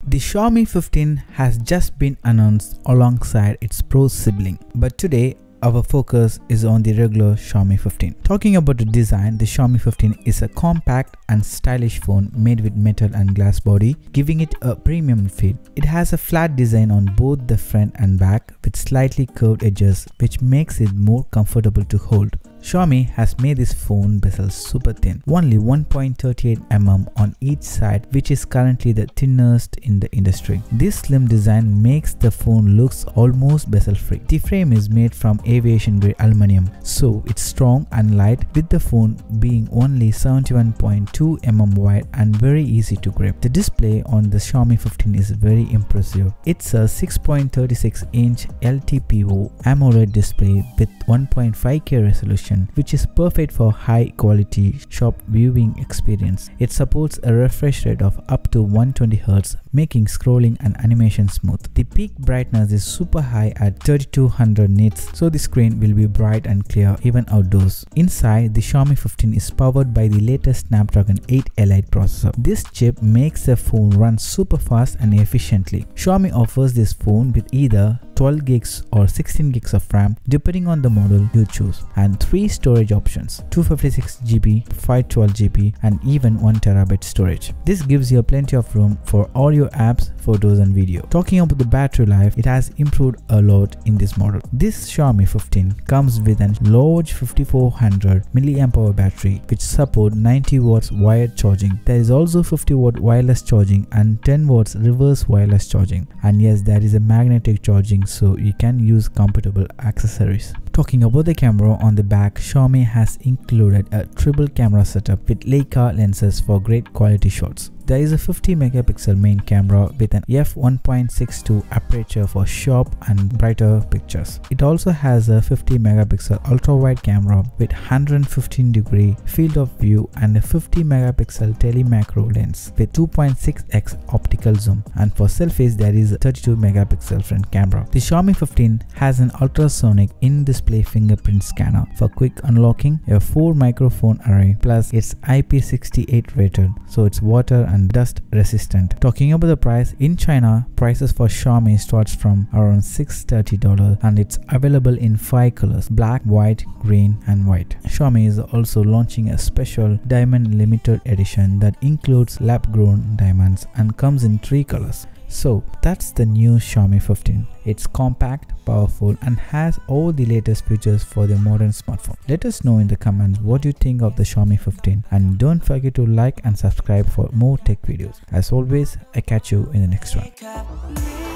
The Xiaomi 15 has just been announced alongside its Pro sibling, but today our focus is on the regular Xiaomi 15. Talking about the design, the Xiaomi 15 is a compact and stylish phone made with metal and glass body, giving it a premium feel. It has a flat design on both the front and back with slightly curved edges, which makes it more comfortable to hold. Xiaomi has made this phone bezel super thin, only 1.38 mm on each side, which is currently the thinnest in the industry. This slim design makes the phone looks almost bezel free. The frame is made from aviation grade aluminum, so it's strong and light, with the phone being only 71.2 mm wide and very easy to grip. The display on the Xiaomi 15 is very impressive. It's a 6.36-inch LTPO AMOLED display with 1.5K resolution, which is perfect for high quality shop viewing experience. It supports a refresh rate of up to 120Hz, making scrolling and animation smooth. The peak brightness is super high at 3200 nits, so the screen will be bright and clear even outdoors. Inside, the Xiaomi 15 is powered by the latest Snapdragon 8 Elite processor. This chip makes the phone run super fast and efficiently. Xiaomi offers this phone with either 12 gigs or 16 gigs of RAM depending on the model you choose, and 3 storage options: 256GB, 512GB and even 1TB storage. This gives you plenty of room for all your apps, photos and video. Talking about the battery life, it has improved a lot in this model. This Xiaomi 15 comes with a large 5400 mAh battery which support 90 watts wired charging. There is also 50 watt wireless charging and 10 watts reverse wireless charging, and yes, there is a magnetic charging, so you can use compatible accessories. Talking about the camera, on the back, Xiaomi has included a triple camera setup with Leica lenses for great quality shots. There is a 50 megapixel main camera with an f1.62 aperture for sharp and brighter pictures. It also has a 50 megapixel ultra wide camera with 115-degree field of view and a 50 megapixel telemacro lens with 2.6x optical zoom, and for selfies there is a 32 megapixel front camera. The Xiaomi 15 has an ultrasonic in-display fingerprint scanner for quick unlocking, a 4 microphone array, plus it's IP68 rated, so it's water and dust resistant. Talking about the price, in China, prices for Xiaomi starts from around $630 and it's available in 5 colors: black, white, green and white. Xiaomi is also launching a special diamond limited edition that includes lab grown diamonds and comes in 3 colors. So that's the new Xiaomi 15. It's compact, powerful and has all the latest features for the modern smartphone. Let us know in the comments what you think of the Xiaomi 15, and don't forget to like and subscribe for more tech videos. As always, I catch you in the next one.